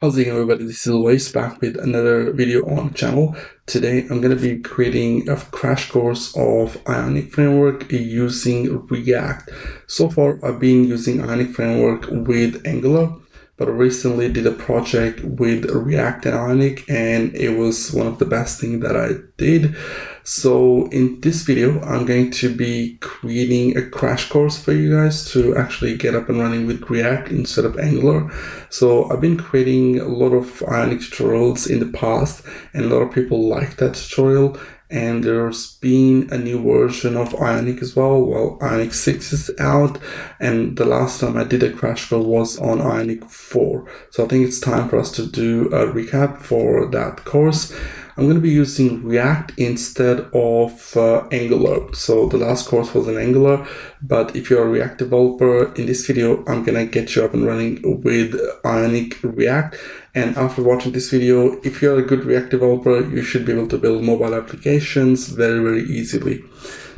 How's it going, everybody? This is Awais back with another video on the channel. Today I'm going to be creating a crash course of Ionic Framework using React. So far I've been using Ionic Framework with Angular, but I recently did a project with React and Ionic, and it was one of the best things that I did. So in this video, I'm going to be creating a crash course for you guys to actually get up and running with React instead of Angular. So I've been creating a lot of Ionic tutorials in the past, and a lot of people like that tutorial. And there's been a new version of Ionic as well. Well, Ionic 6 is out, and the last time I did a crash course was on Ionic 4. So I think it's time for us to do a recap for that course. I'm going to be using React instead of Angular. So the last course was in Angular, but if you're a React developer, in this video, I'm going to get you up and running with Ionic React. And after watching this video, if you're a good React developer, you should be able to build mobile applications very, very easily.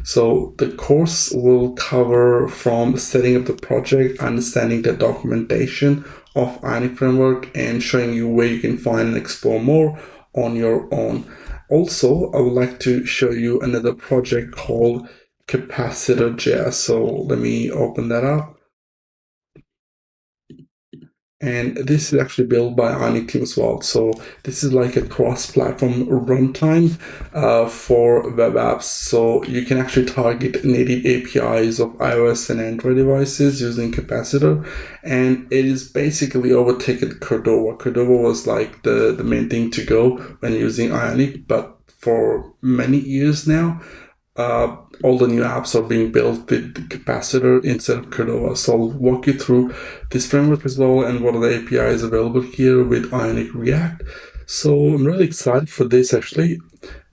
So the course will cover from setting up the project, understanding the documentation of Ionic Framework, and showing you where you can find and explore more on your own. Also, I would like to show you another project called Capacitor.js. So let me open that up. And this is actually built by Ionic team as well. So this is like a cross-platform runtime for web apps. So you can actually target native APIs of iOS and Android devices using Capacitor. And it is basically overtaken Cordova. Cordova was like the main thing to go when using Ionic, but for many years now, all the new apps are being built with the Capacitor instead of Cordova. So I'll walk you through this framework as well and what are the APIs available here with Ionic React. So I'm really excited for this actually.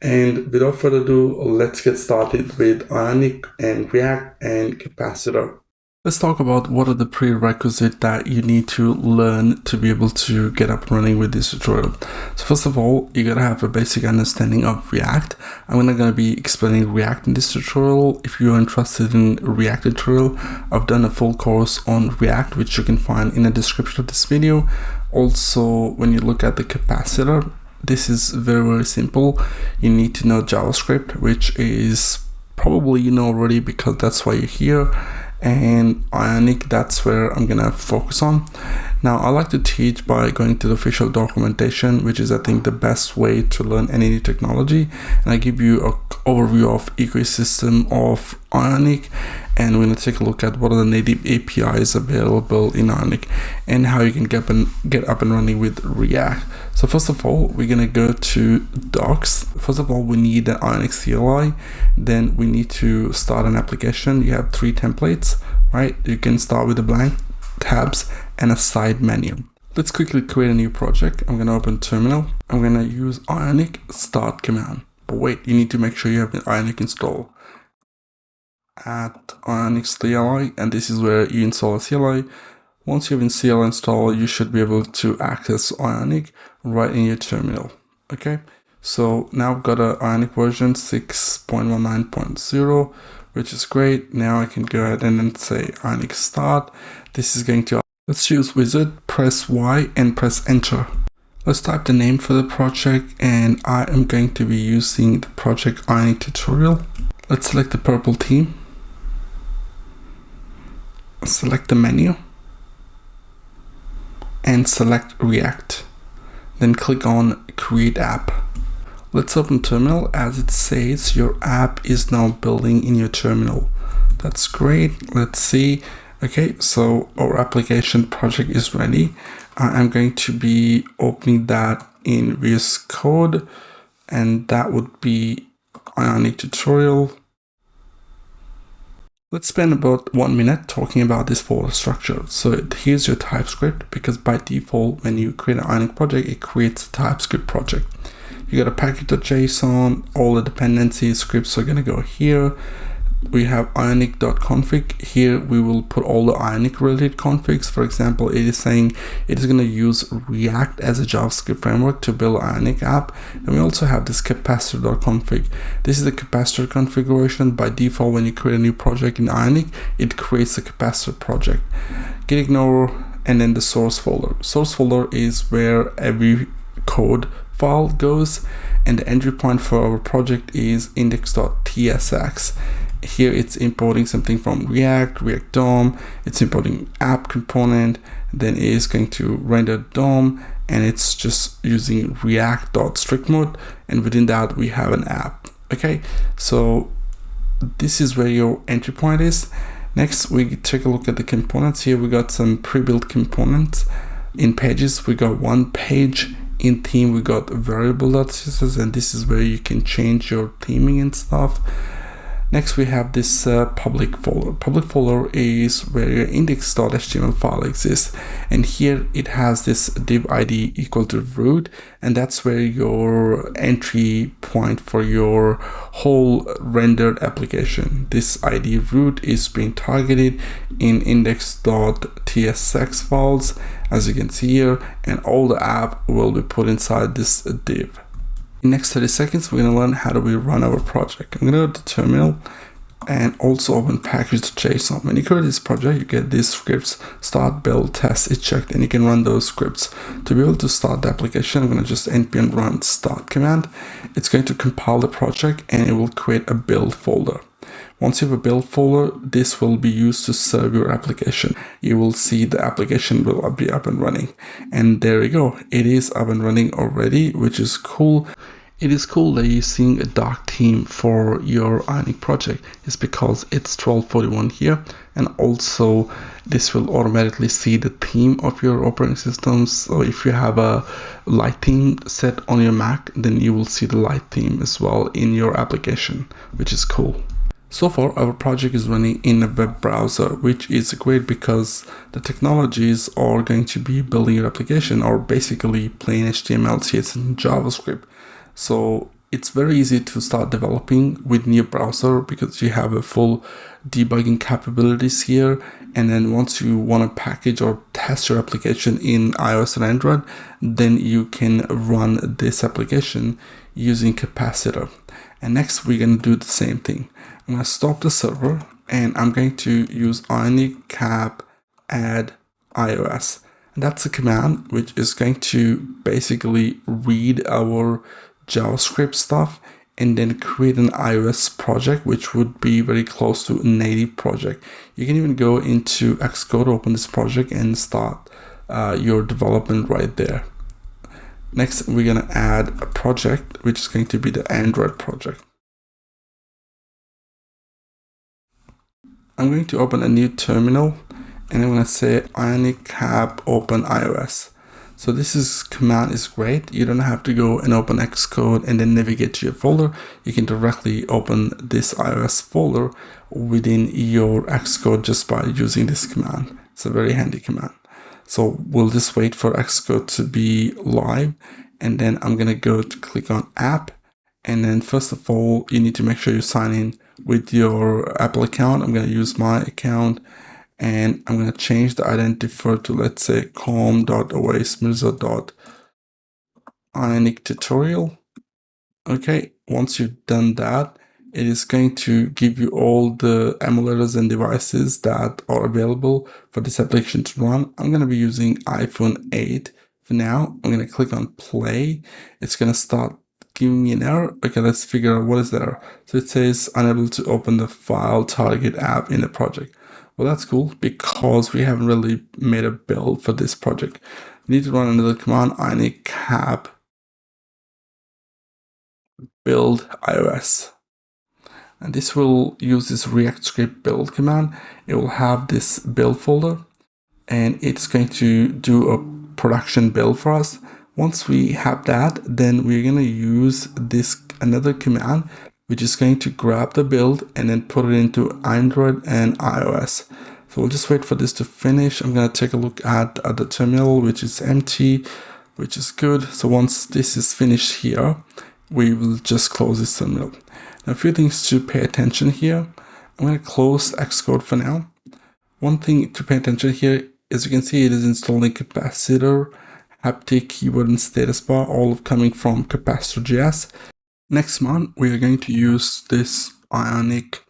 And without further ado, let's get started with Ionic and React and Capacitor. Let's talk about what are the prerequisites that you need to learn to be able to get up and running with this tutorial. So first of all, you gotta have a basic understanding of React. I'm not gonna be explaining React in this tutorial. If you're interested in React tutorial, I've done a full course on React, which you can find in the description of this video. Also, when you look at the capacitor, this is very, very simple. You need to know JavaScript, which is probably you know already because that's why you're here. And Ionic, that's where I'm gonna focus on. Now I like to teach by going to the official documentation, which is I think the best way to learn any new technology, and I give you an overview of ecosystem of Ionic, and we're going to take a look at what are the native APIs available in Ionic and how you can get up and running with React. So first of all, we're going to go to docs. First of all, we need an Ionic CLI. Then we need to start an application. You have 3 templates, right? You can start with the blank tabs and a side menu. Let's quickly create a new project. I'm going to open terminal. I'm going to use Ionic start command. But wait, you need to make sure you have an Ionic install. At Ionic CLI, and this is where you install a CLI. Once you have a CLI installed, you should be able to access Ionic right in your terminal. Okay, so now I've got a Ionic version 6.19.0, which is great. Now I can go ahead and then say Ionic start. This is going to, let's choose wizard, press Y and press enter. Let's type the name for the project, and I am going to be using the project Ionic tutorial. Let's select the purple theme. Select the menu and select React. Then click on Create App. Let's open terminal. As it says, your app is now building in your terminal. That's great. Let's see. Okay, so our application project is ready. I'm going to be opening that in VS Code, and that would be Ionic tutorial. Let's spend about 1 minute talking about this folder structure. So here's your TypeScript, because by default, when you create an Ionic project, it creates a TypeScript project. You got a package.json, all the dependencies, scripts are gonna go here. We have ionic.config. Here we will put all the Ionic related configs. For example, it is saying it is going to use React as a JavaScript framework to build an Ionic app. And we also have this capacitor.config. This is the capacitor configuration. By default, when you create a new project in Ionic, it creates a capacitor project. Git ignore and then the source folder. Source folder is where every code file goes, and the entry point for our project is index.tsx. Here it's importing something from React DOM, it's importing app component, then it is going to render DOM, and it's just using react.strict mode, and within that we have an app. Okay, so this is where your entry point is. Next, we take a look at the components. Here we got some pre-built components. In pages, we got one page. In theme, we got variable.css, and this is where you can change your theming and stuff. Next, we have this public folder. Public folder is where your index.html file exists, and here it has this div id equal to root, and that's where your entry point for your whole rendered application. This id root is being targeted in index.tsx files, as you can see here, and all the app will be put inside this div. In the next 30 seconds, we're going to learn how do we run our project. I'm going to go to the terminal and also open package.json. When you create this project, you get these scripts: start, build, test, eject, and you can run those scripts. To be able to start the application, I'm going to just npm run start command. It's going to compile the project and it will create a build folder. Once you have a build folder, this will be used to serve your application. You will see the application will be up and running. And there you go. It is up and running already, which is cool. It is cool that you're seeing a dark theme for your Ionic project. It's because it's 1241 here, and also this will automatically see the theme of your operating system. So if you have a light theme set on your Mac, then you will see the light theme as well in your application, which is cool. So far, our project is running in a web browser, which is great because the technologies are going to be building your application are basically plain HTML, CSS, and JavaScript. So it's very easy to start developing with your browser because you have a full debugging capabilities here. And then once you want to package or test your application in iOS and Android, then you can run this application using Capacitor. And next, we're going to do the same thing. I'm going to stop the server and I'm going to use ionic cap add iOS. And that's a command which is going to basically read our JavaScript stuff and then create an iOS project, which would be very close to a native project. You can even go into Xcode, open this project and start your development right there. Next, we're going to add a project, which is going to be the Android project. I'm going to open a new terminal and I'm going to say ionic cap open iOS. So this command is great. You don't have to go and open Xcode and then navigate to your folder. You can directly open this iOS folder within your Xcode just by using this command. It's a very handy command. So we'll just wait for Xcode to be live, and then I'm going to go to click on app. And then first of all, you need to make sure you sign in with your Apple account. I'm going to use my account. And I'm going to change the identifier to, let's say, com.awais mirza.ionic tutorial. Okay, once you've done that, it is going to give you all the emulators and devices that are available for this application to run. I'm going to be using iPhone 8 for now. I'm going to click on play. It's going to start giving me an error. Okay, let's figure out what is the error. So it says unable to open the file target app in the project. Well, that's cool because we haven't really made a build for this project. We need to run another command, ionic cap build iOS. And this will use this React script build command. It will have this build folder and it's going to do a production build for us. Once we have that, then we're going to use this another command, which is going to grab the build and then put it into Android and iOS. So we'll just wait for this to finish. I'm going to take a look at the terminal, which is empty, which is good. So once this is finished here, we will just close this terminal. Now, a few things to pay attention here. I'm going to close Xcode for now. One thing to pay attention here, as you can see, it is installing Capacitor, haptic keyboard and status bar, all coming from Capacitor.js. Next month, we are going to use this Ionic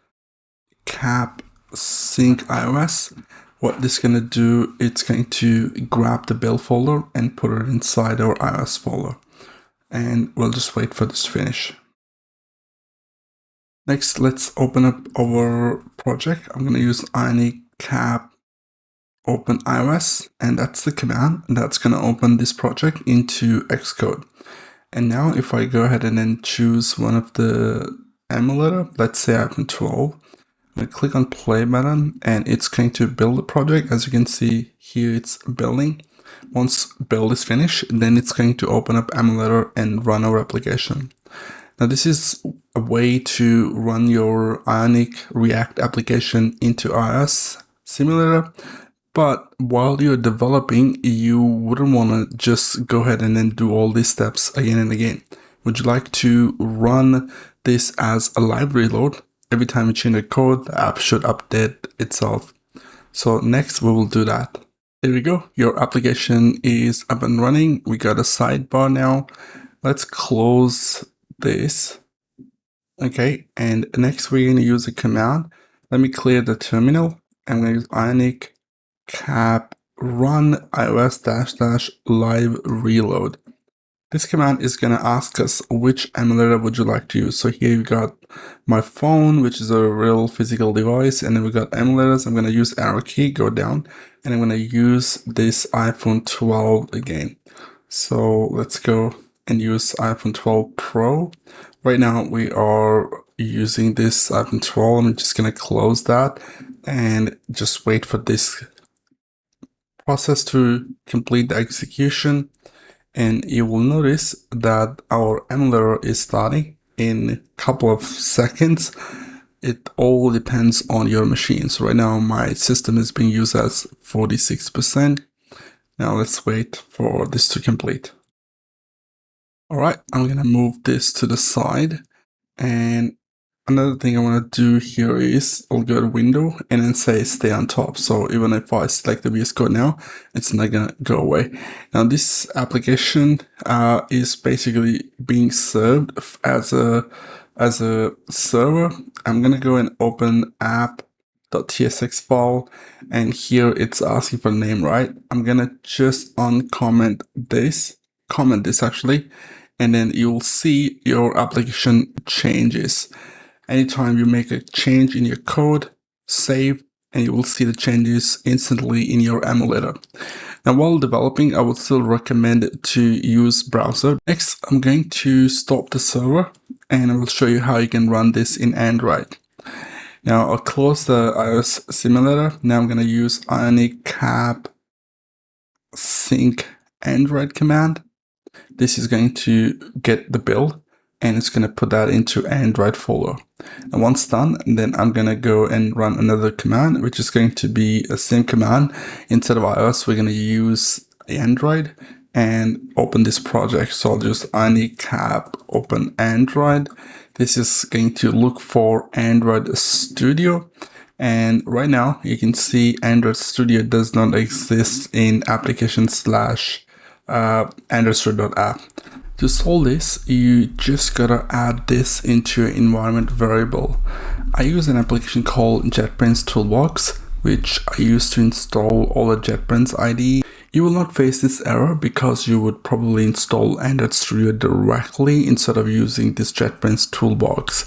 cap sync iOS. What this is going to do, it's going to grab the build folder and put it inside our iOS folder. And we'll just wait for this to finish. Next, let's open up our project. I'm going to use Ionic cap open iOS, and that's the command that's going to open this project into Xcode. And now if I go ahead and then choose one of the emulator, let's say iPhone 12, I'm going to click on play button and it's going to build the project. As you can see here, it's building. Once build is finished, then it's going to open up emulator and run our application. Now this is a way to run your Ionic React application into iOS simulator. But while you're developing, you wouldn't want to just go ahead and then do all these steps again and again. Would you like to run this as a live reload? Every time you change the code, the app should update itself. So next we will do that. There we go. Your application is up and running. We got a sidebar now. Let's close this. Okay, and next we're going to use a command. Let me clear the terminal. I'm going to use Ionic cap run iOS -- live reload. This command is going to ask us which emulator would you like to use. So here you got my phone, which is a real physical device, and then we got emulators. I'm going to use arrow key, go down, and I'm going to use this iPhone 12 again. So let's go and use iPhone 12 Pro. Right now we are using this iPhone 12. I'm just going to close that and just wait for this process to complete the execution. And you will notice that our emulator is starting in a couple of seconds. It all depends on your machine. So right now my system is being used as 46%. Now let's wait for this to complete. All right, I'm going to move this to the side. And another thing I want to do here is I'll go to window and then say stay on top. So even if I select the VS Code now, it's not going to go away. Now this application is basically being served as a server. I'm going to go and open app.tsx file, and here it's asking for name, right? I'm going to just comment this actually, and then you'll see your application changes. Anytime you make a change in your code, save, and you will see the changes instantly in your emulator. Now, while developing, I would still recommend to use browser. Next, I'm going to stop the server, and I will show you how you can run this in Android. Now, I'll close the iOS simulator. Now I'm going to use Ionic cap sync Android command. This is going to get the build, and it's going to put that into Android folder. And once done, then I'm going to go and run another command, which is going to be a same command. Instead of iOS, we're going to use Android and open this project. So I'll just Ionic cap open Android. This is going to look for Android Studio. And right now you can see Android Studio does not exist in application/androidstudio.app. To solve this, you just gotta add this into your environment variable. I use an application called JetBrains Toolbox, which I use to install all the JetBrains IDE. You will not face this error because you would probably install Android Studio directly instead of using this JetBrains Toolbox.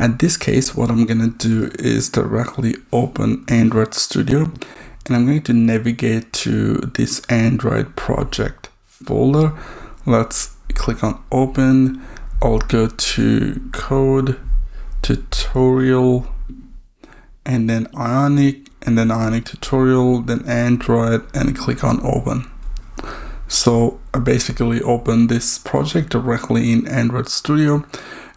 In this case, what I'm gonna do is directly open Android Studio, and I'm going to navigate to this Android project folder. Let's click on open. I'll go to code, tutorial, and then Ionic, and then Ionic tutorial, then Android, and click on open. So I basically open this project directly in Android Studio.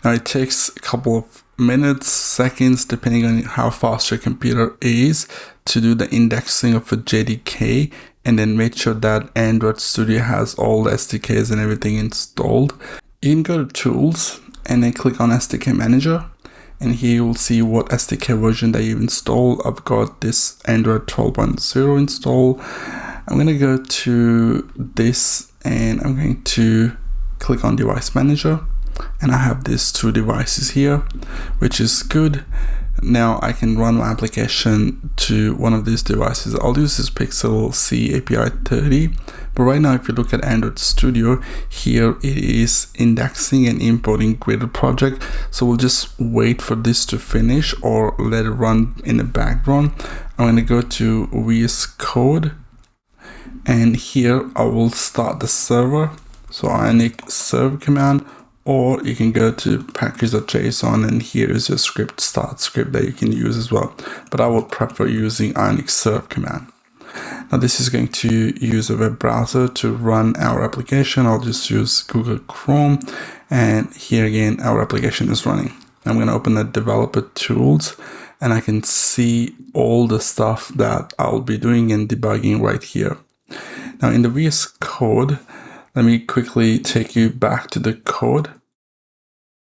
Now it takes a couple of minutes, seconds, depending on how fast your computer is, to do the indexing of a JDK, and then make sure that Android Studio has all the SDKs and everything installed. You can go to tools and then click on SDK manager, and here you will see what SDK version that you've installed. I've got this Android 12.0 installed. I'm going to go to this and I'm going to click on device manager, and I have these two devices here, which is good. Now I can run my application to one of these devices. I'll use this Pixel C API 30. But right now, if you look at Android Studio, here it is indexing and importing Gradle project. So we'll just wait for this to finish or let it run in the background. I'm going to go to VS Code, and here I will start the server. So Ionic serve command, or you can go to package.json, and here is your script, start script, that you can use as well. But I would prefer using Ionic serve command. Now this is going to use a web browser to run our application. I'll just use Google Chrome, and here again our application is running. I'm going to open the developer tools, and I can see all the stuff that I'll be doing and debugging right here. Now in the VS Code, let me quickly take you back to the code.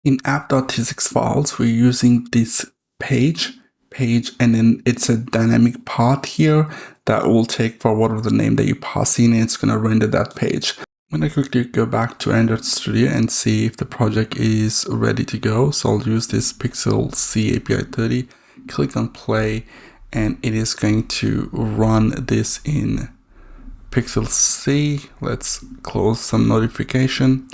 In app.tsx files, we're using this page, and then it's a dynamic path here that will take for whatever the name that you pass in, and it's going to render that page. I'm going to quickly go back to Android Studio and see if the project is ready to go. So I'll use this Pixel C API 30, click on play, and it is going to run this in Pixel C. Let's close some notification,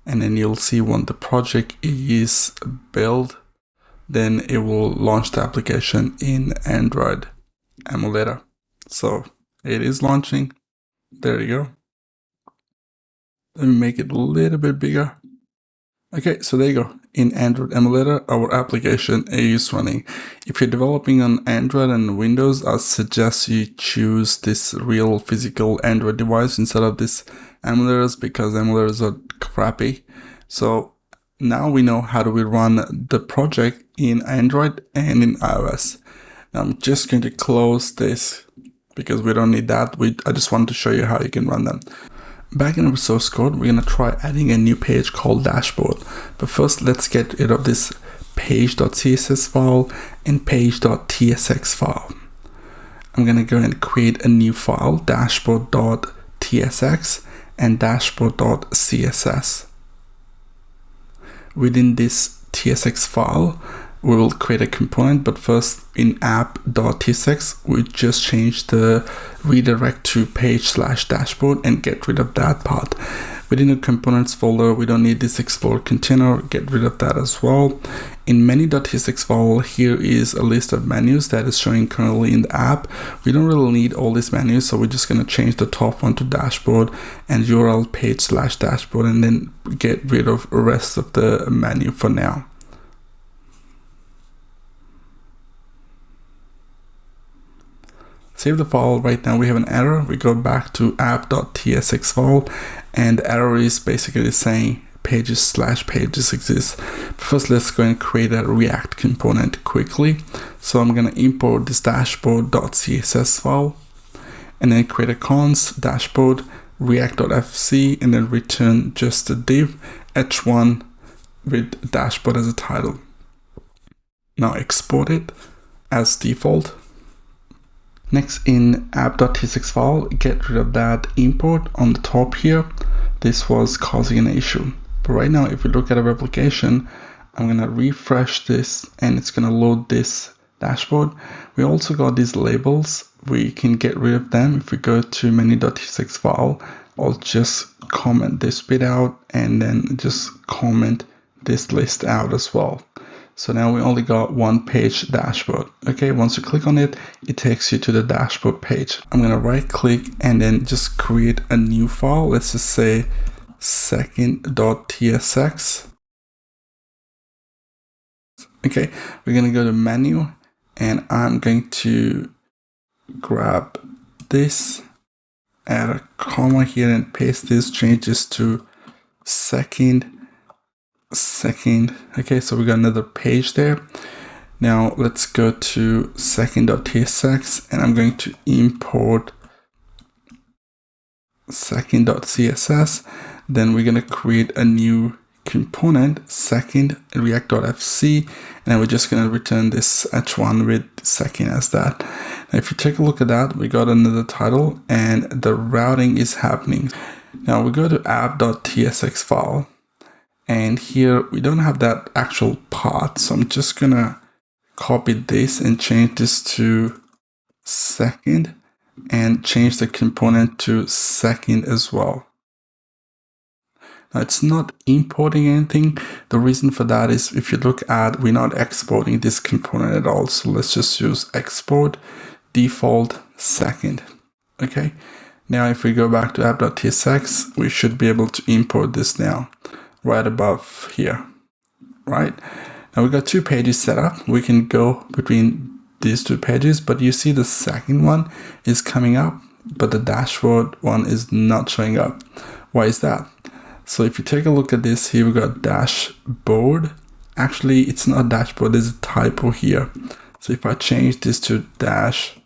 and then you'll see when the project is built, then it will launch the application in Android emulator. So it is launching. There you go. Let me make it a little bit bigger. Okay, so there you go. In Android emulator, our application is running. If you're developing on Android and Windows, I suggest you choose this real physical Android device instead of this emulators, because emulators are crappy. So now we know how do we run the project in Android and in iOS. Now I'm just going to close this because we don't need that. I just wanted to show you how you can run them. Back in our source code, we're going to try adding a new page called dashboard. But first, let's get rid of this page.css file and page.tsx file. I'm going to go and create a new file, dashboard.tsx and dashboard.css. Within this tsx file, we will create a component, but first in app.tsx, we just change the redirect to page/dashboard and get rid of that part. Within the components folder, we don't need this explore container, get rid of that as well. In menu.tsx file, here is a list of menus that is showing currently in the app. We don't really need all these menus, so we're just going to change the top one to dashboard and URL page/dashboard, and then get rid of the rest of the menu for now. Save the file. Right now we have an error. We go back to app.tsx file, and the error is basically saying pages/pages exist. But first, let's go and create a React component quickly. So I'm going to import this dashboard.css file, and then create a const dashboard react.fc, and then return just a div h1 with dashboard as a title. Now export it as default. Next, in app.tsx file, get rid of that import on the top here. This was causing an issue. But right now, if we look at our application, I'm going to refresh this, and it's going to load this dashboard. We also got these labels. We can get rid of them. If we go to menu.tsx file, I'll just comment this bit out, and then just comment this list out as well. So now we only got one page dashboard. Okay, once you click on it, it takes you to the dashboard page. I'm going to right click and then just create a new file. Let's just say second.tsx. Okay, we're going to go to menu, and I'm going to grab this, add a comma here and paste this, change this to second. Okay, so we got another page there. Now let's go to second.tsx, and I'm going to import second.css. Then we're going to create a new component, second react.fc, and then we're just going to return this h1 with second as that. Now if you take a look at that, we got another title, and the routing is happening. Now we go to app.tsx file, and here we don't have that actual path, so I'm just gonna copy this and change this to second and change the component to second as well. Now it's not importing anything. The reason for that is if you look at, we're not exporting this component at all. So let's just use export default second. Okay. Now if we go back to app.tsx, we should be able to import this now right above here, right? Now we've got two pages set up. We can go between these two pages, but you see the second one is coming up, but the dashboard one is not showing up. Why is that? So if you take a look at this here, we got dashboard. Actually, it's not dashboard, there's a typo here. So if I change this to dashboard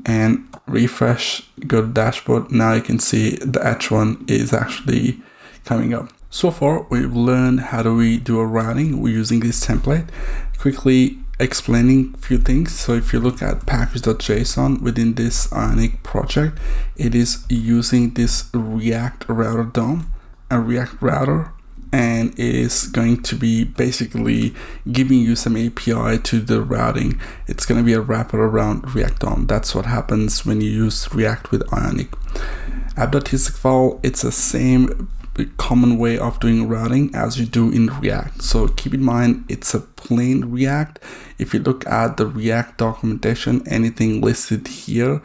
and refresh, go to dashboard, now you can see the H1 is actually coming up. So far, we've learned how do we do a routing. We're using this template. Quickly explaining a few things. So if you look at package.json within this Ionic project, it is using this React router DOM, a React router, and it is going to be basically giving you some API to the routing. It's going to be a wrapper around React DOM. That's what happens when you use React with Ionic. App.tsx file, it's the same common way of doing routing as you do in React. So keep in mind, it's a plain React. If you look at the React documentation, anything listed here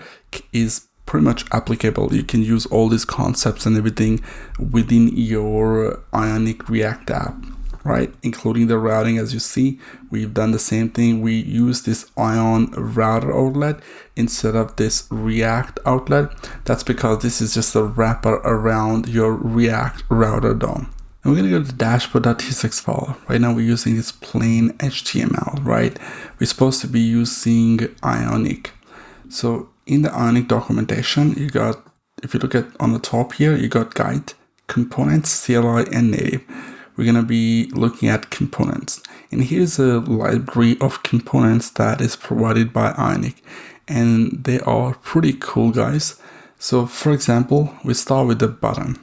is pretty much applicable. You can use all these concepts and everything within your Ionic React app, right? Including the routing. As you see, we've done the same thing. We use this Ion router outlet instead of this React outlet. That's because this is just a wrapper around your React router DOM. And we're going to go to dashboard.tsx file. Right now we're using this plain HTML, right? We're supposed to be using Ionic. So in the Ionic documentation, you got, if you look at on the top here, you got guide, components, CLI, and native. We're going to be looking at components. And here's a library of components that is provided by Ionic. And they are pretty cool, guys. So for example, we start with the button.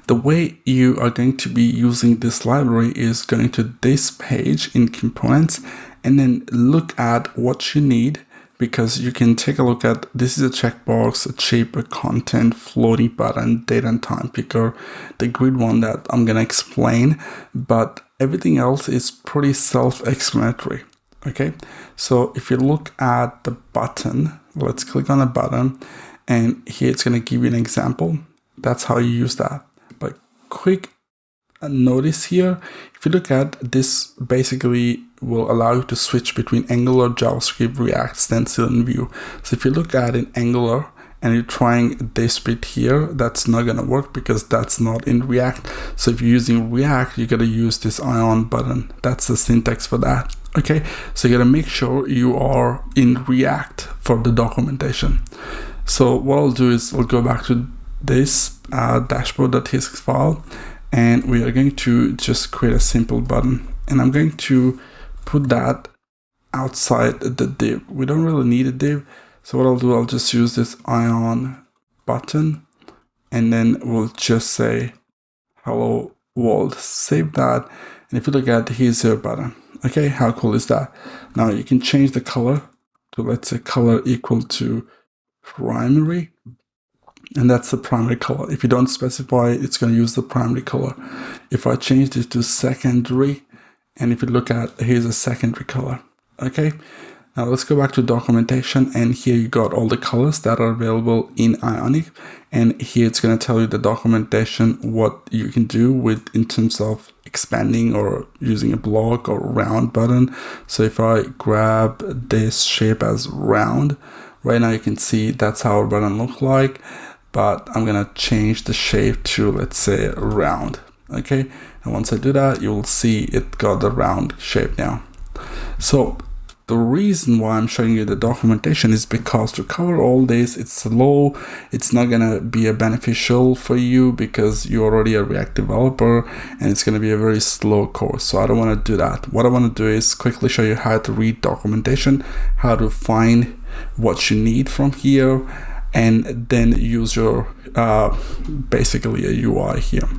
The way you are going to be using this library is going to this page in components and then look at what you need, because you can take a look at, this is a checkbox, a shape, a content, floating button, date and time picker, the grid one that I'm going to explain, but everything else is pretty self-explanatory. Okay, so if you look at the button, let's click on the button, and here it's going to give you an example. That's how you use that. But quick notice here, if you look at this, basically will allow you to switch between Angular, JavaScript, React, Stencil, and Vue. So if you look at an Angular and you're trying this bit here, that's not going to work because that's not in React. So if you're using React, you got to use this Ion button. That's the syntax for that. Okay, so you got to make sure you are in React for the documentation. So what I'll do is I'll go back to this dashboard.tsx file, and we are going to just create a simple button, and I'm going to put that outside the div. We don't really need a div, so what I'll do, I'll just use this Ion button, and then we'll just say hello world. Save that, and if you look at, here's your button. Okay, how cool is that? Now you can change the color to, let's say, color equal to primary, and that's the primary color. If you don't specify, it's going to use the primary color. If I change this to secondary, and if you look at, here's a secondary color. Okay, now let's go back to documentation, and here you got all the colors that are available in Ionic, and here it's going to tell you the documentation, what you can do with in terms of expanding or using a block or round button. So if I grab this shape as round, right now you can see that's how our button look like, but I'm going to change the shape to, let's say, round. Okay, and once I do that, you'll see it got the round shape now. So the reason why I'm showing you the documentation is because to cover all this, it's slow. It's not going to be a beneficial for you because you're already a React developer, and it's going to be a very slow course. So I don't want to do that. What I want to do is quickly show you how to read documentation, how to find what you need from here, and then use your basically a UI here.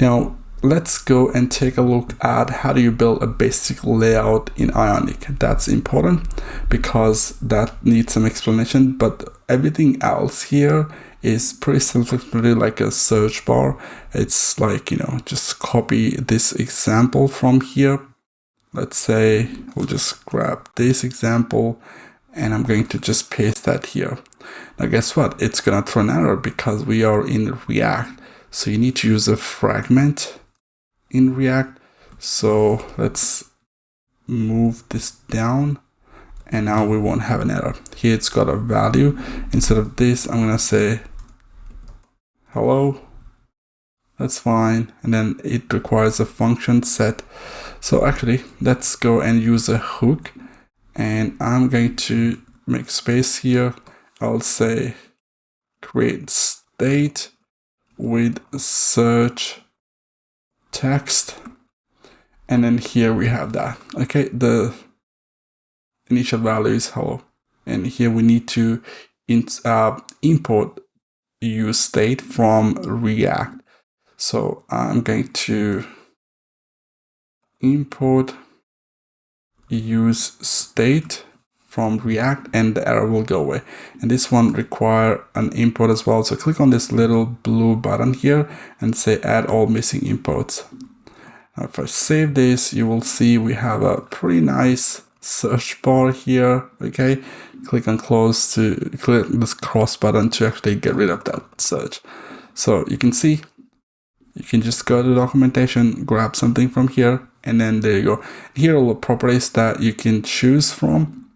Now, let's go and take a look at how do you build a basic layout in Ionic. That's important because that needs some explanation, but everything else here is pretty self-explanatory, like a search bar. It's like, just copy this example from here. Let's say we'll just grab this example and I'm going to just paste that here. Now guess what? It's gonna throw an error because we are in React. So you need to use a fragment in React. So let's move this down and now we won't have an error. Here it's got a value. Instead of this, I'm gonna say hello. That's fine. And then it requires a function set. So actually, let's go and use a hook. And I'm going to make space here. I'll say create state with search text. And then here we have that. Okay, the initial value is hello. And here we need to import use state from React. So I'm going to import use state from React and the error will go away. And this one require an import as well. So click on this little blue button here and say add all missing imports. Now if I save this, you will see we have a pretty nice search bar here. Okay, click on close to click this cross button to actually get rid of that search. So you can see, you can just go to documentation, grab something from here, and then there you go. Here are all the properties that you can choose from.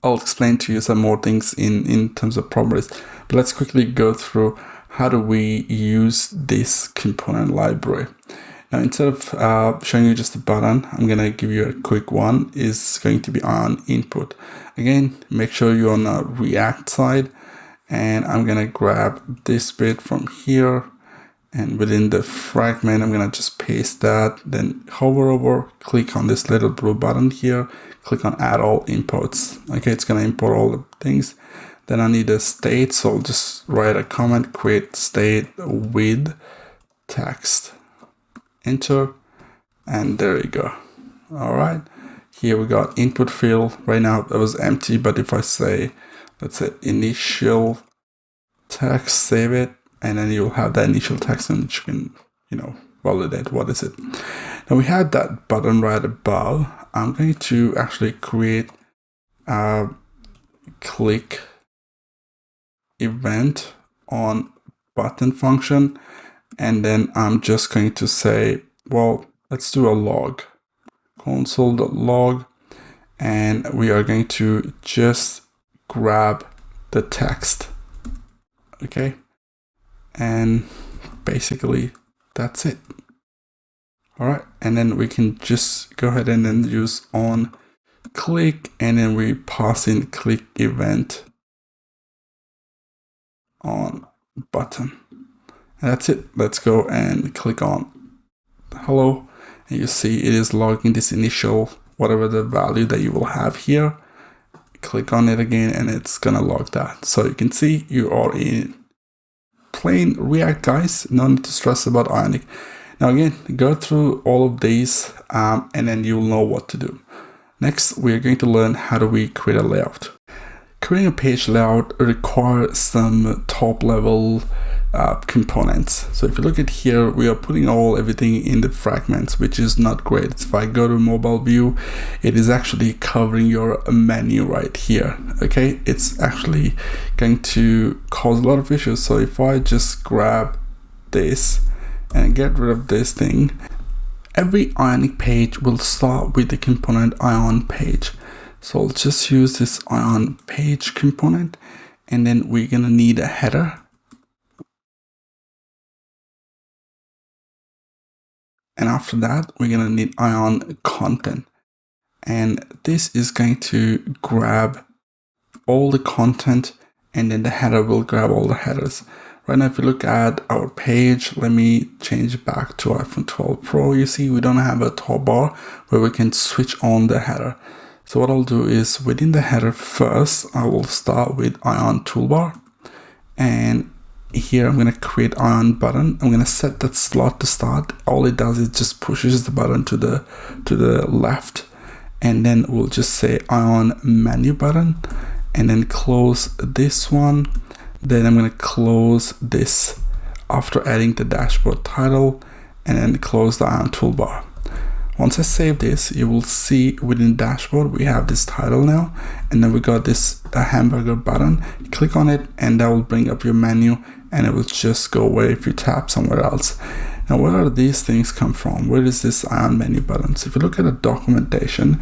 I'll explain to you some more things in terms of properties, but let's quickly go through how do we use this component library. Now, instead of showing you just a button, I'm going to give you a quick one. Is going to be on input. Again, make sure you're on the React side, and I'm going to grab this bit from here. And within the fragment, I'm going to just paste that, then hover over, click on this little blue button here, click on add all imports. Okay, it's going to import all the things. Then I need a state, so I'll just write a comment, create state with text. Enter, and there you go. All right, here we got input field. Right now it was empty, but if I say, let's say initial text, save it, and then you'll have that initial text and you can, validate what is it. Now we have that button right above. I'm going to actually create a click event on button function. And then I'm just going to say, well, let's do a log, console.log, and we are going to just grab the text. Okay. And basically that's it. All right. And then we can just go ahead and then use on click, and then we pass in click event on button. And that's it. Let's go and click on hello. And you see it is logging this initial, whatever the value that you will have here. Click on it again and it's gonna log that. So you can see you are in plain React, guys. No need to stress about Ionic. Now again, go through all of these and then you'll know what to do. Next, we're going to learn how do we create a layout. Creating a page layout requires some top level components. So if you look at here, we are putting everything in the fragments, which is not great. If I go to mobile view, it is actually covering your menu right here. Okay, it's actually going to cause a lot of issues. So if I just grab this and get rid of this thing, every Ionic page will start with the component Ion page. So I'll just use this Ion page component, and then we're gonna need a header. And after that, we're gonna need Ion content. And this is going to grab all the content, and then the header will grab all the headers. Right now, if you look at our page, let me change it back to iPhone 12 Pro. You see, we don't have a top bar where we can switch on the header. So what I'll do is within the header first, I will start with Ion toolbar. And here I'm going to create Ion button. I'm going to set that slot to start. All it does is just pushes the button to the left, and then we'll just say Ion menu button, and then close this one. Then I'm going to close this after adding the dashboard title, and then close the Ion toolbar. Once I save this, you will see within dashboard we have this title now, and then we got this hamburger button. You click on it and that will bring up your menu, and it will just go away if you tap somewhere else. Now, where are these things come from? Where is this Ion menu button? So if you look at the documentation,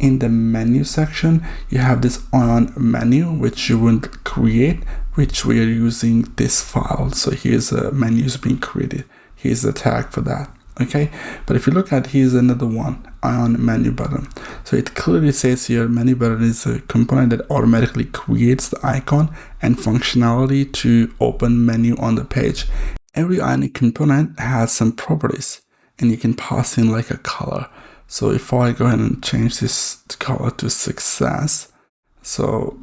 in the menu section, you have this Ion menu, which you will create, which we are using this file. So here's a menus being created. Here's the tag for that. Okay, but if you look at, here's another one, Ion menu button. So it clearly says here menu button is a component that automatically creates the icon and functionality to open menu on the page. Every Ionic component has some properties, and you can pass in like a color. So if I go ahead and change this color to success, so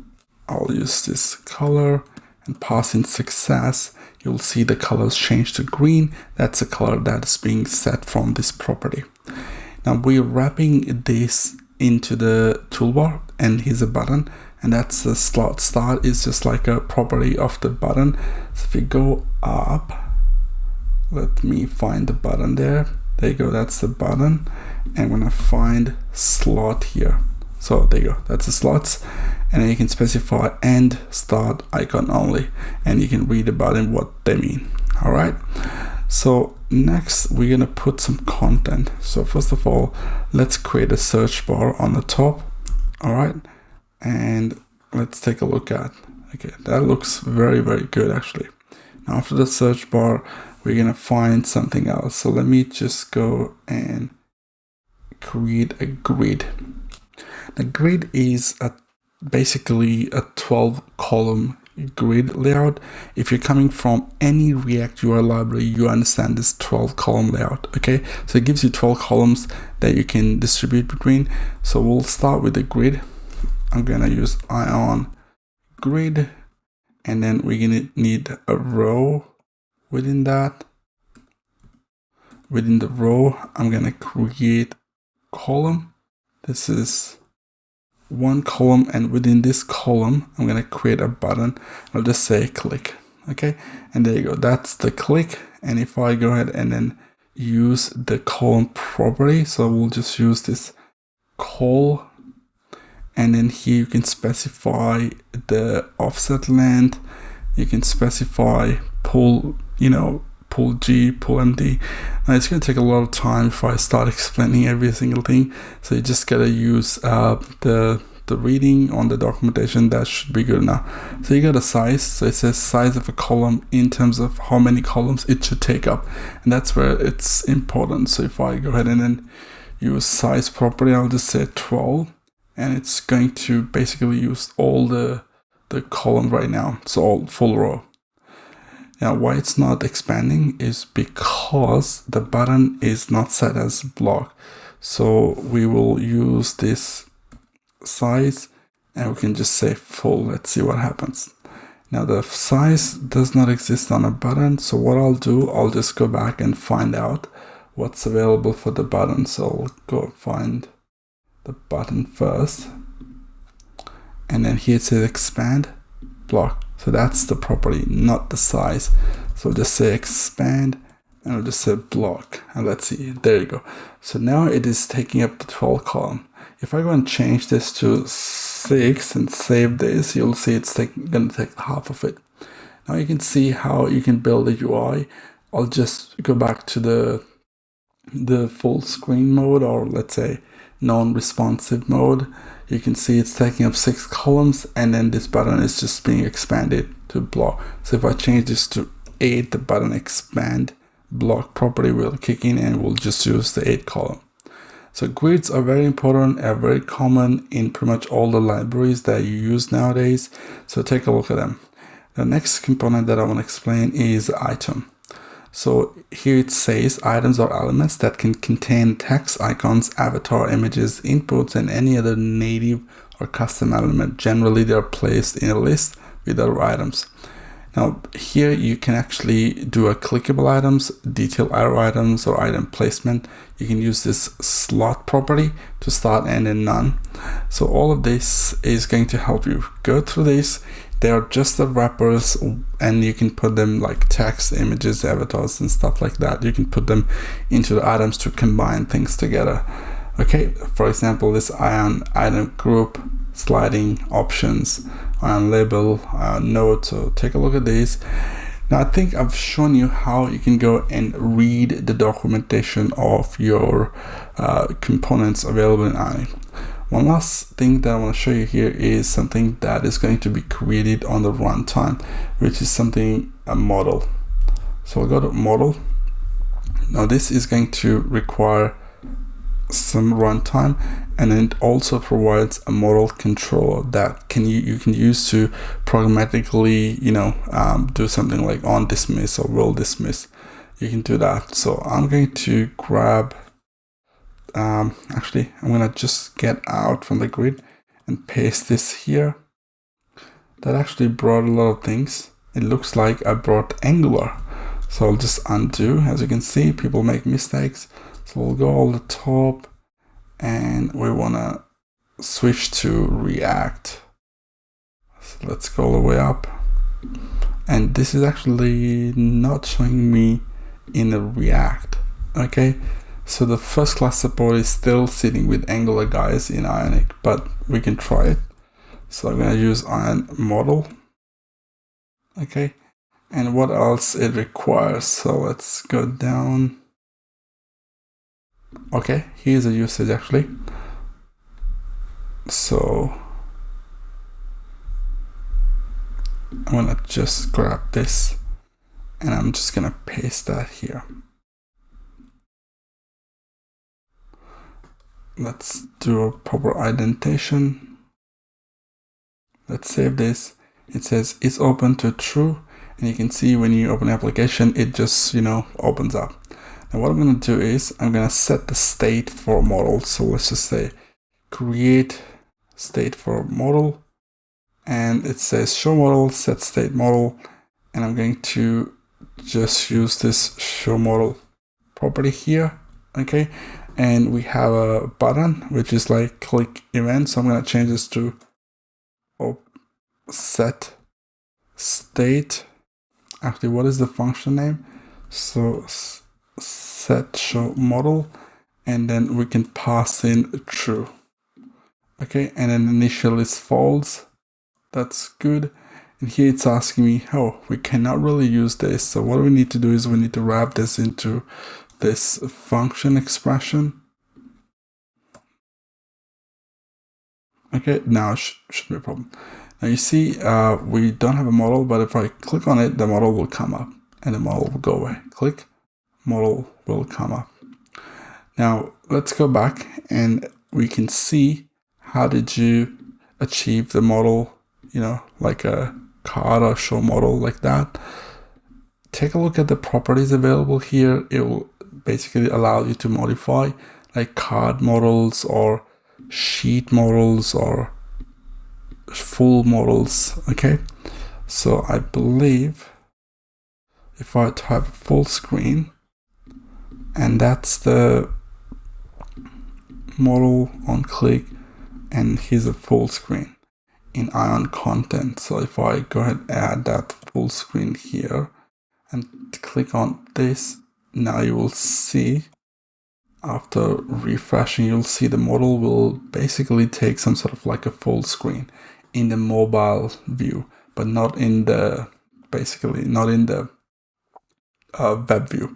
I'll use this color and pass in success, you'll see the colors change to green. That's a color that is being set from this property. Now we're wrapping this into the toolbar, and here's a button, and that's the slot start is just like a property of the button. So if you go up, let me find the button there. There you go, that's the button. And I'm gonna find slot here. So there you go, that's the slots. And then you can specify end start icon only, and you can read about it what they mean. All right, so next we're gonna put some content. So first of all, let's create a search bar on the top. All right, and let's take a look at, okay, that looks very, very good actually. Now after the search bar, we're gonna find something else. So let me just go and create a grid. The grid is basically a 12 column grid layout. If you're coming from any React UI library, you understand this 12 column layout. Okay, so it gives you 12 columns that you can distribute between. So we'll start with the grid. I'm gonna use Ion grid, and then we're gonna need a row within that. Within the row, I'm gonna create column. This is one column, and within this column I'm going to create a button. I'll just say click. Okay, and there you go, that's the click. And if I go ahead and then use the column property, so we'll just use this col, and then here you can specify the offset length, you can specify pull, pull G, pull MD. Now it's going to take a lot of time if I start explaining every single thing. So you just got to use the reading on the documentation. That should be good enough. So you got a size. So it says size of a column in terms of how many columns it should take up. And that's where it's important. So if I go ahead and then use size property, I'll just say 12. And it's going to basically use all the column right now. So all full row. Now, why it's not expanding is because the button is not set as block. So we will use this size, and we can just say full. Let's see what happens. Now the size does not exist on a button. So what I'll do, I'll just go back and find out what's available for the button. So I'll go find the button first. And then here it says expand block. So that's the property, not the size. So I'll just say expand, and I'll just say block, and let's see, there you go. So now it is taking up the 12 column. If I go and change this to 6 and save this, you'll see it's going to take half of it. Now you can see how you can build a UI. I'll just go back to the full screen mode, or let's say non-responsive mode. You can see it's taking up 6 columns, and then this button is just being expanded to block. So if I change this to 8, the button expand block property will kick in, and we'll just use the 8 column. So grids are very important and very common in pretty much all the libraries that you use nowadays. So take a look at them. The next component that I want to explain is item. So here it says items are elements that can contain text, icons, avatar, images, inputs, and any other native or custom element. Generally, they are placed in a list with other items. Now here you can actually do a clickable items, detail arrow items, or item placement. You can use this slot property to start, end, and none. So all of this is going to help you go through this. They are just the wrappers, and you can put them like text, images, avatars, and stuff like that. You can put them into the items to combine things together. Okay, for example, this item group, sliding options, ion label, node. So take a look at these. Now I think I've shown you how you can go and read the documentation of your components available in Ionic. One last thing that I want to show you here is something that is going to be created on the runtime, which is a model. So I'll go to model. Now this is going to require some runtime, and it also provides a model controller that you can use to programmatically do something like on dismiss or will dismiss. You can do that. So I'm going to grab actually I'm gonna just get out from the grid and paste this here. That actually brought a lot of things. It looks like I brought Angular, so I'll just undo. As you can see, people make mistakes. So we'll go all the top, and we want to switch to React. So let's go all the way up. And this is actually not showing me in the React. Okay, so the first class support is still sitting with Angular guys in Ionic, but we can try it. So I'm going to use Ion model. Okay, and what else it requires? So let's go down. Okay, here's a usage actually. So I'm gonna just grab this and I'm just gonna paste that here. Let's do a proper indentation. Let's save this. It says it's open to true, and you can see when you open the application, it just opens up. And what I'm going to do is I'm going to set the state for model. So let's just say create state for model, and it says show model, set state model, and I'm going to just use this show model property here. Okay, and we have a button which is like click event. So I'm going to change this to set state. Actually, what is the function name? So set show model, and then we can pass in true. Okay, and then initial is false. That's good. And here it's asking me, oh, we cannot really use this. So what we need to do is we need to wrap this into this function expression. Okay, now should be a problem. Now you see we don't have a model, but if I click on it, the model will come up and the model will go away. Click, model will come up. Now let's go back and we can see how did you achieve the model, like a card or show model like that. Take a look at the properties available here. It will basically allow you to modify like card models or sheet models or full models. Okay, so I believe if I type full screen, and that's the model on click, and here's a full screen in Ion content. So if I go ahead and add that full screen here and click on this, now you will see, after refreshing, you'll see the model will basically take some sort of like a full screen in the mobile view, but not in the web view.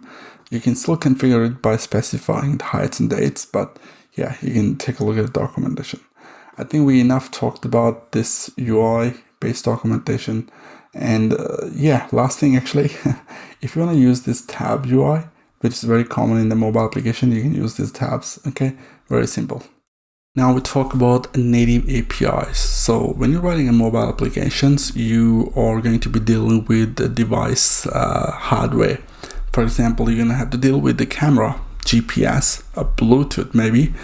You can still configure it by specifying the heights and dates, but yeah, you can take a look at the documentation. I think we enough talked about this UI based documentation. And yeah, last thing actually, if you want to use this tab UI, which is very common in the mobile application, you can use these tabs. Okay, very simple. Now we talk about native APIs. So when you're writing a mobile applications, you are going to be dealing with the device hardware. For example, you're going to have to deal with the camera, GPS, a Bluetooth maybe.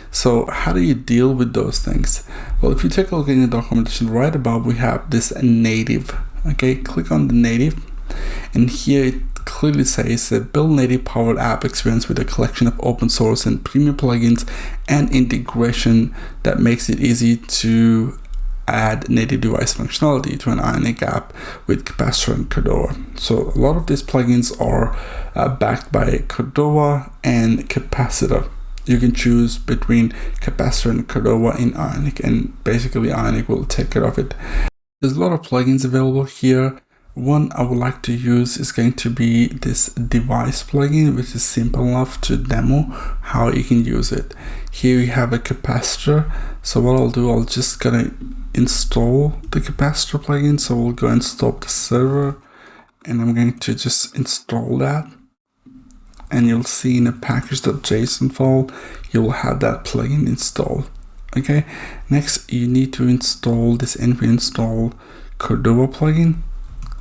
So how do you deal with those things? Well, if you take a look in the documentation right above, we have this native Okay, click on the native, and here it clearly says build native powered app experience with a collection of open source and premium plugins and integration that makes it easy to add native device functionality to an Ionic app with Capacitor and Cordova. So a lot of these plugins are backed by Cordova and Capacitor. You can choose between Capacitor and Cordova in Ionic, and basically Ionic will take care of it. There's a lot of plugins available here. One I would like to use is going to be this device plugin, which is simple enough to demo how you can use it. Here we have a capacitor. So what I'll do, I'll just gonna install the capacitor plugin. So we'll go and stop the server, and I'm going to just install that. And you'll see in a package.json file, you'll have that plugin installed. Okay, next you need to install this npm install Cordova plugin,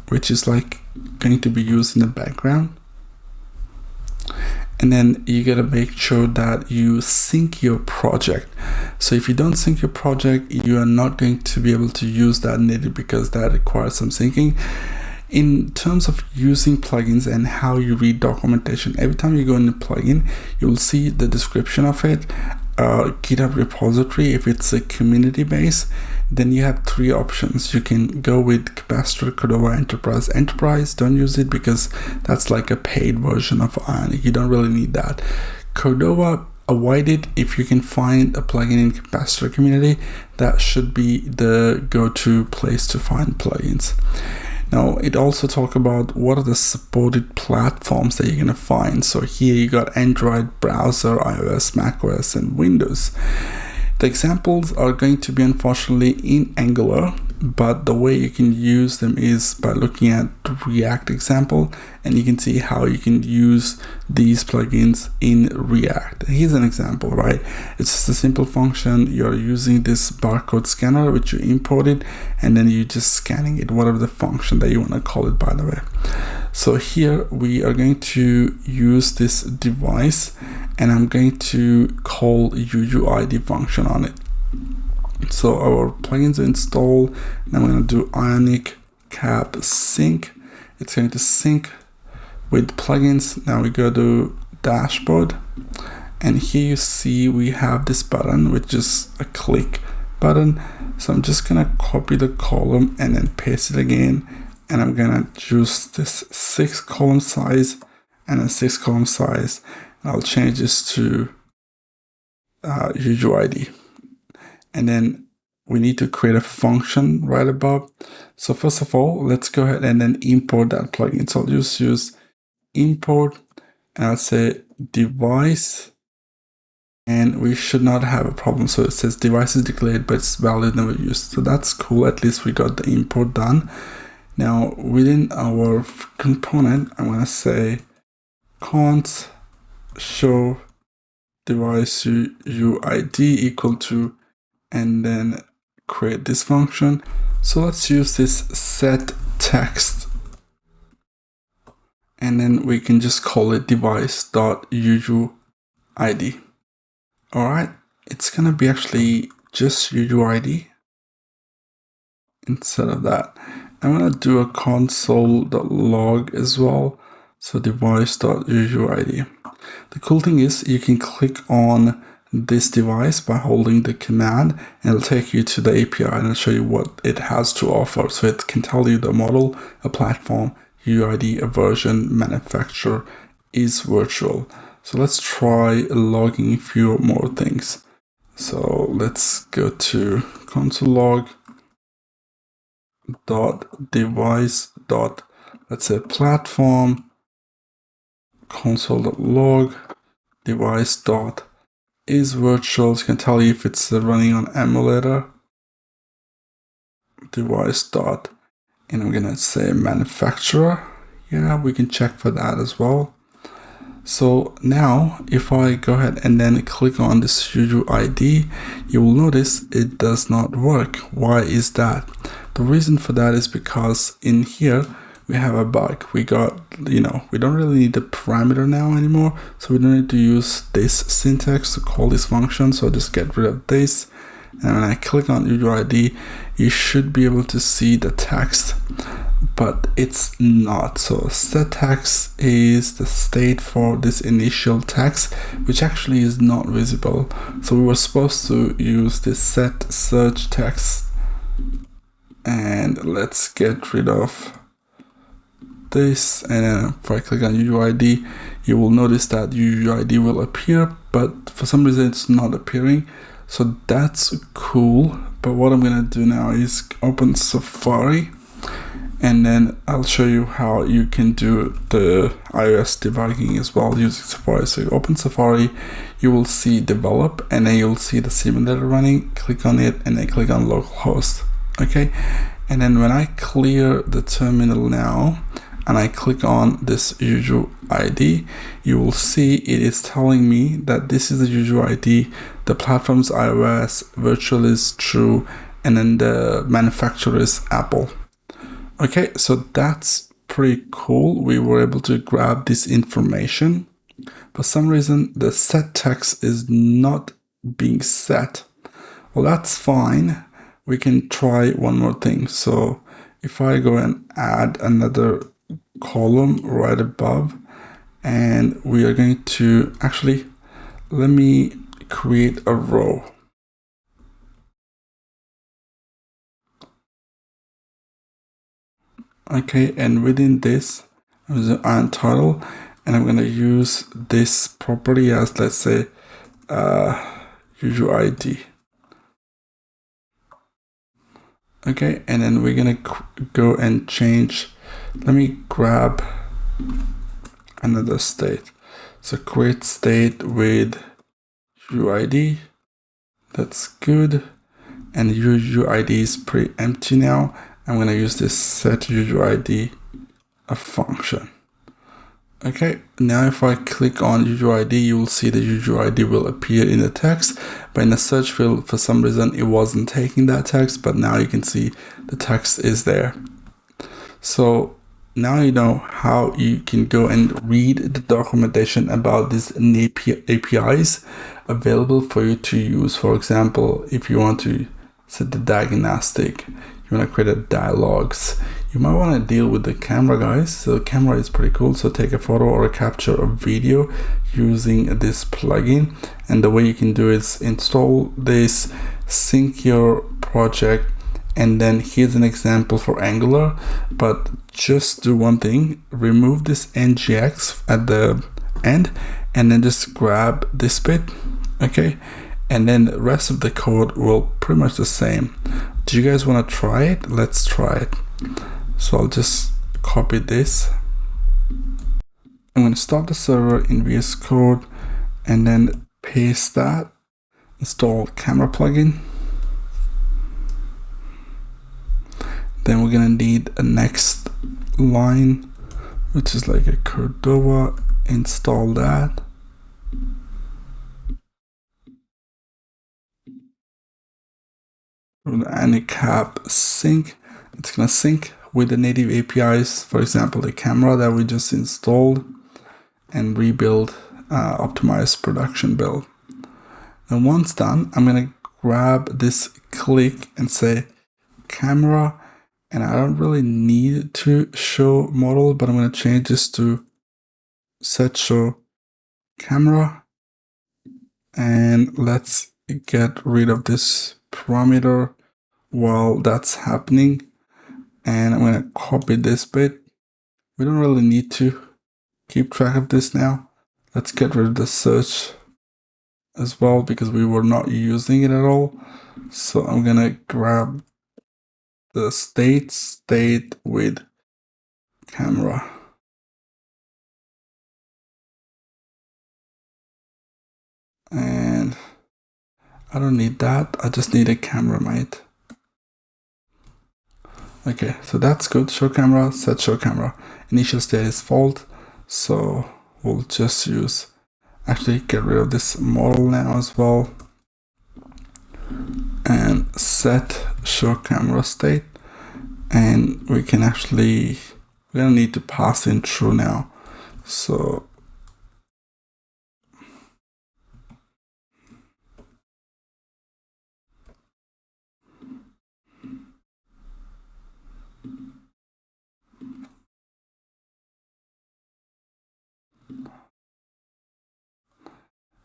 which is like going to be used in the background. And then you gotta make sure that you sync your project. So if you don't sync your project, you are not going to be able to use that native, because that requires some syncing. In terms of using plugins and how you read documentation, every time you go in the plugin, you'll see the description of it, GitHub repository. If it's a community base, then you have three options. You can go with Capacitor, Cordova, Enterprise. Enterprise, don't use it because that's like a paid version of Ionic. You don't really need that. Cordova, avoid it. If you can find a plugin in Capacitor community, that should be the go-to place to find plugins. Now, it also talks about what are the supported platforms that you're going to find. So here you got Android, browser, iOS, macOS, and Windows. The examples are going to be unfortunately in Angular, but the way you can use them is by looking at the React example, and you can see how you can use these plugins in React. Here's an example, right? It's just a simple function. You're using this barcode scanner, which you imported, and then you're just scanning it, whatever the function that you want to call it, by the way. So here we are going to use this device, and I'm going to call UUID function on it. So our plugins are installed, and I'm going to do Ionic cap sync. It's going to sync with plugins. Now we go to dashboard, and here you see we have this button, which is a click button. So I'm just going to copy the column and then paste it again. And I'm going to choose this 6 column size and a 6 column size. And I'll change this to UUID. And then we need to create a function right above. So first of all, let's go ahead and then import that plugin. So I'll just use import, and I'll say device, and we should not have a problem. So it says device is declared, but it's valid never used. So that's cool. At least we got the import done. Now within our component, I'm going to say const show device UUID equal to, and then create this function. So let's use this set text, and then we can just call it device.uuid. All right, it's gonna be actually just UUID instead of that. I'm gonna do a console.log as well. So device.uuid. The cool thing is you can click on this device by holding the command, and it'll take you to the API and it'll show you what it has to offer. So it can tell you the model, a platform, UUID, a version, manufacturer, is virtual. So let's try logging a few more things. So let's go to console log .device. Let's say platform console.log device is virtual. It can tell you if it's running on emulator device and I'm gonna say manufacturer. Yeah, we can check for that as well. So now if I go ahead and then click on this UUID, you will notice it does not work. Why is that? The reason for that is because in here we have a bug. We got, we don't really need the parameter now anymore. So we don't need to use this syntax to call this function. So just get rid of this. And when I click on UUID, you should be able to see the text, but it's not. So set text is the state for this initial text, which actually is not visible. So we were supposed to use this set search text. And let's get rid of this, and then if I click on UUID, you will notice that UUID will appear, but for some reason it's not appearing. So that's cool. But what I'm gonna do now is open Safari, and then I'll show you how you can do the iOS debugging as well using Safari. So you open Safari, you will see develop, and then you'll see the simulator running. Click on it and then click on localhost. Okay, and then when I clear the terminal now and I click on this UUID, you will see it is telling me that this is the UUID, the platform's iOS, virtual is true, and then the manufacturer is Apple. Okay, so that's pretty cool. We were able to grab this information. For some reason, the set text is not being set. Well, that's fine. We can try one more thing. So if I go and add another column right above, and we are going to actually, let me create a row. Okay, and within this, there's an ion title, and I'm going to use this property as, let's say, UUID. Okay, and then we're gonna go and change. Let me grab another state. So create state with UUID. That's good. And UUID is pretty empty now. I'm gonna use this set UUID a function. Okay, now if I click on UUID, you will see the UUID will appear in the text, but in the search field, for some reason, it wasn't taking that text, but now you can see the text is there. So now you know how you can go and read the documentation about these APIs available for you to use. For example, if you want to set the diagnostic, you want to create a dialogues, you might want to deal with the camera, guys. So the camera is pretty cool. So take a photo or capture a video using this plugin. And the way you can do is install this, sync your project, and then here's an example for Angular. But just do one thing, remove this NGX at the end, and then just grab this bit, okay? And then the rest of the code will pretty much the same. Do you guys want to try it? Let's try it. So I'll just copy this. I'm going to stop the server in VS Code and then paste that. Install camera plugin. Then we're going to need a next line, which is like a Cordova. Install that. Ionic Cap sync. It's going to sync with the native APIs, for example, the camera that we just installed, and rebuild, optimize production build. And once done, I'm going to grab this click and say camera, and I don't really need to show model, but I'm going to change this to set show camera, and let's get rid of this parameter while that's happening. And I'm going to copy this bit. We don't really need to keep track of this now. Let's get rid of the search as well because we were not using it at all. So I'm going to grab the state with camera. And I don't need that. I just need a camera, mate. Okay, so that's good. Show camera, set show camera. Initial state is false, so we'll just use, actually get rid of this model now as well, and set show camera state. And we can actually, we're gonna need to pass in true now. So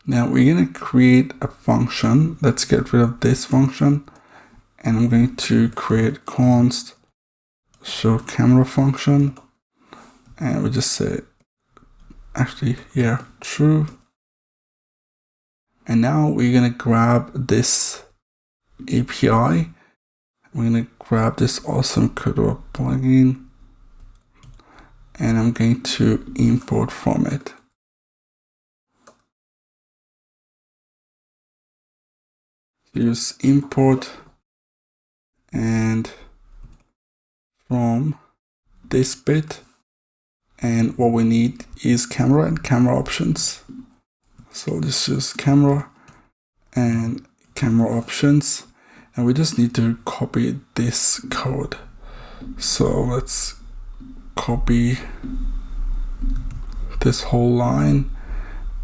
Now we're going to create a function. Let's get rid of this function. And I'm going to create const show camera function. And we just say, actually here, true. And now we're going to grab this API. We're going to grab this awesome Capacitor plugin. And I'm going to import from it. Use import and from this bit, and what we need is camera and camera options. So this is camera and camera options, and we just need to copy this code. So let's copy this whole line,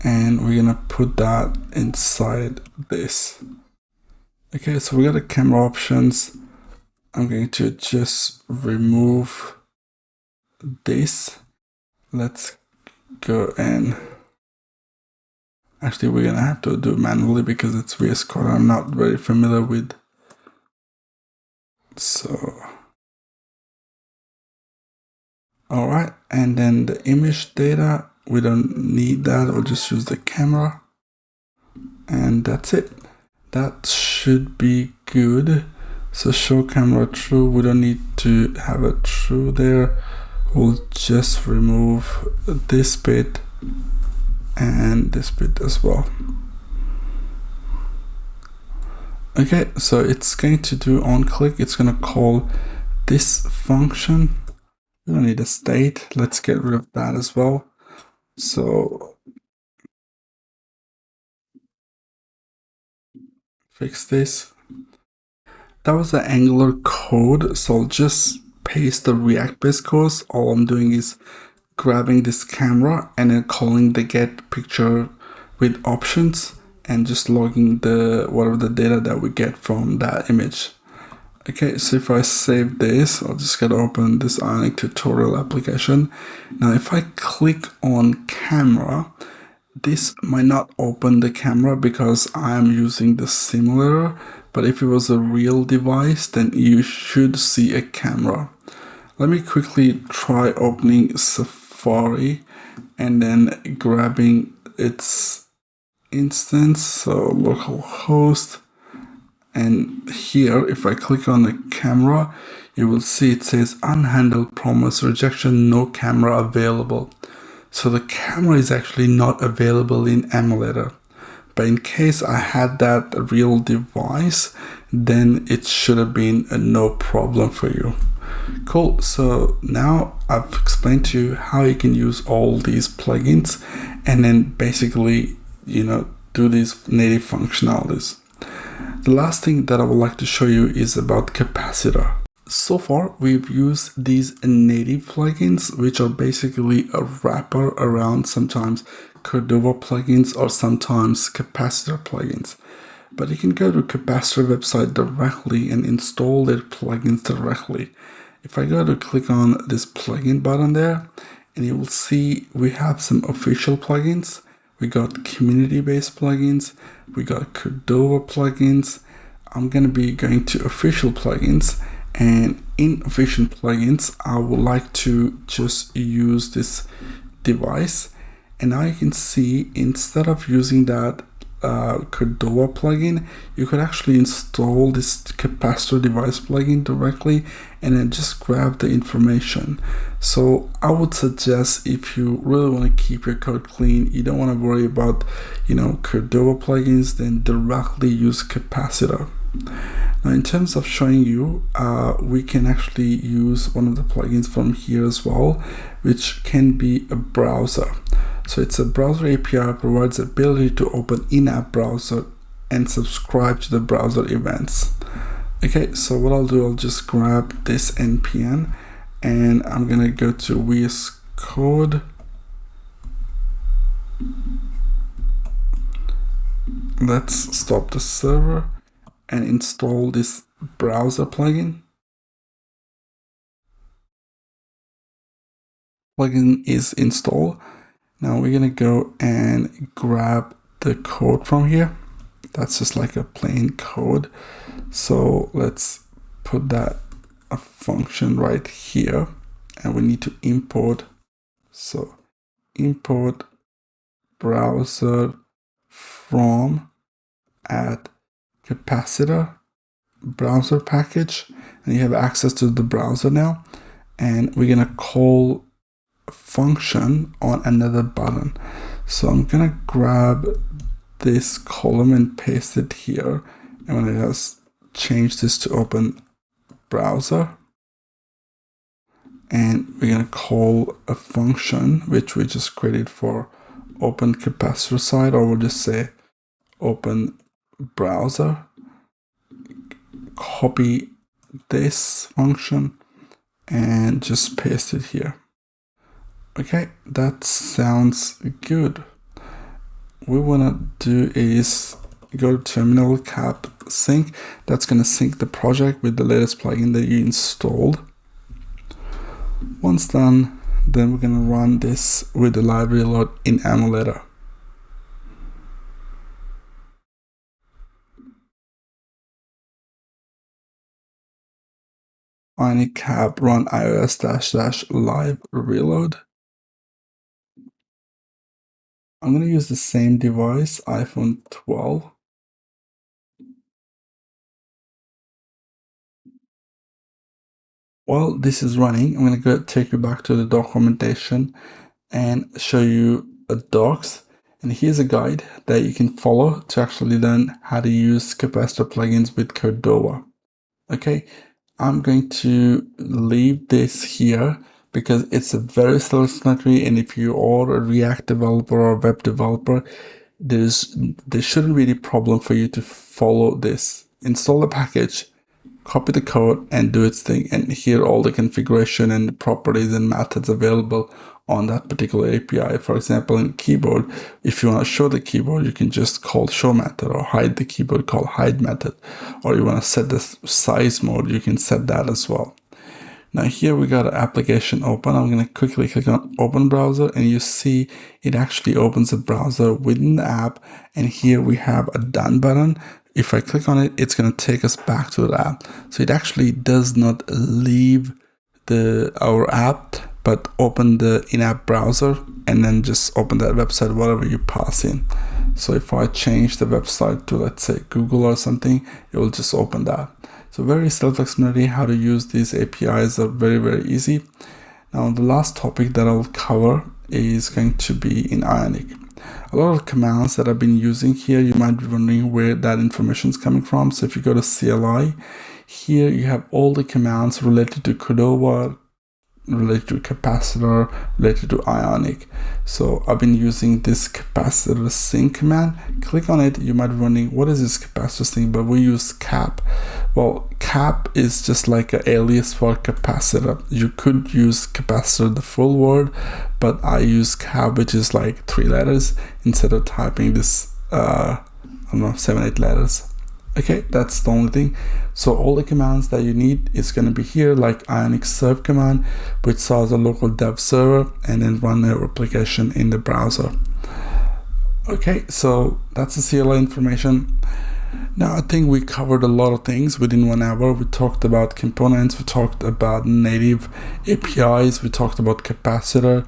and we're gonna put that inside this. Okay, so we got the camera options. I'm going to just remove this. Let's go and actually we're gonna have to do it manually because it's VS Code I'm not very familiar with. So all right, and then the image data, we don't need that. We'll just use the camera, and that's it. That should be good. So show camera true, we don't need to have a true there. We'll just remove this bit and this bit as well. Okay, so it's going to do on click, it's going to call this function. We don't need a state. Let's get rid of that as well. So fix this. That was the Angular code, so I'll just paste the React base code. All I'm doing is grabbing this camera and then calling the get picture with options and just logging the whatever the data that we get from that image. Okay, so if I save this, I'll just get open this Ionic tutorial application. Now if I click on camera, this might not open the camera because I'm using the simulator, but if it was a real device, then you should see a camera. Let me quickly try opening Safari and then grabbing its instance, so localhost. And here, if I click on the camera, you will see it says unhandled promise rejection, no camera available. So the camera is actually not available in Emulator. But in case I had that real device, then it should have been a no problem for you. Cool, so now I've explained to you how you can use all these plugins and then basically, do these native functionalities. The last thing that I would like to show you is about Capacitor. So far, we've used these native plugins, which are basically a wrapper around sometimes Cordova plugins or sometimes Capacitor plugins. But you can go to Capacitor website directly and install their plugins directly. If I go to click on this plugin button there, and you will see we have some official plugins. We got community-based plugins. We got Cordova plugins. I'm going to be going to official plugins. And in official plugins, I would like to just use this device. And now you can see instead of using that Cordova plugin, you could actually install this Capacitor device plugin directly and then just grab the information. So I would suggest if you really want to keep your code clean, you don't want to worry about Cordova plugins, then directly use Capacitor. Now in terms of showing you, we can actually use one of the plugins from here as well, which can be a browser. So it's a browser API, provides the ability to open in-app browser and subscribe to the browser events. Okay, so what I'll do, I'll just grab this npm and I'm gonna go to VS Code. Let's stop the server and install this browser plugin. Plugin is installed. Now we're gonna go and grab the code from here. That's just like a plain code. So let's put that a function right here, and we need to import. So import browser from add capacitor browser package, and you have access to the browser now. And we're gonna call a function on another button. So I'm gonna grab this column and paste it here. And when I just change this to open browser, and we're gonna call a function which we just created for open capacitor side, or we'll just say open browser. Copy this function and just paste it here. Okay, that sounds good. What we want to do is go to terminal cap sync. That's going to sync the project with the latest plugin that you installed. Once done, then we're going to run this with the live reload in Emulator. Ionic cap run iOS -- live reload. I'm going to use the same device, iPhone 12. While this is running, I'm going to go take you back to the documentation and show you a docs. And here's a guide that you can follow to actually learn how to use Capacitor plugins with Cordova. Okay, I'm going to leave this here because it's a very self-explanatory, and if you are a React developer or a web developer, there shouldn't be any problem for you to follow this. Install the package, copy the code, and do its thing. And here all the configuration and properties and methods available on that particular API. For example, in keyboard, if you want to show the keyboard, you can just call show method, or hide the keyboard, call hide method. Or you want to set the size mode, you can set that as well. Now here we got an application open. I'm going to quickly click on open browser, and you see it actually opens a browser within the app. And here we have a done button. If I click on it, it's going to take us back to the app. So it actually does not leave our app, but open the in-app browser and then just open that website, whatever you pass in. So if I change the website to, let's say, Google or something, it will just open that. So very self-explanatory. How to use these APIs are very, very easy. Now the last topic that I'll cover is going to be in Ionic. A lot of commands that I've been using here, you might be wondering where that information is coming from. So if you go to CLI, here you have all the commands related to Cordova, related to capacitor, related to Ionic. So I've been using this capacitor sync command. Click on it. You might be wondering, what is this capacitor sync? But we use cap. Well, cap is just like an alias for capacitor. You could use capacitor, the full word, but I use cap, which is like 3 letters, instead of typing this, I don't know, 7, 8 letters. Okay, that's the only thing. So all the commands that you need is going to be here, like Ionic serve command, which starts a local dev server and then run a replication in the browser. Okay, so that's the CLI information. Now I think we covered a lot of things within 1 hour. We talked about components, we talked about native APIs, we talked about capacitor,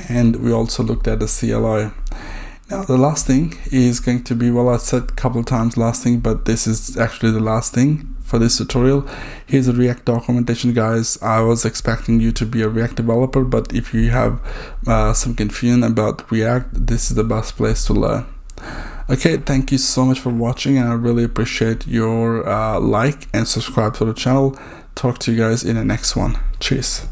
and we also looked at the CLI. Now the last thing is going to be, well, I said a couple of times last thing, but this is actually the last thing for this tutorial. Here's a React documentation, guys. I was expecting you to be a React developer, but if you have some confusion about React, this is the best place to learn. Okay, thank you so much for watching, and I really appreciate your like and subscribe to the channel. Talk to you guys in the next one. Cheers.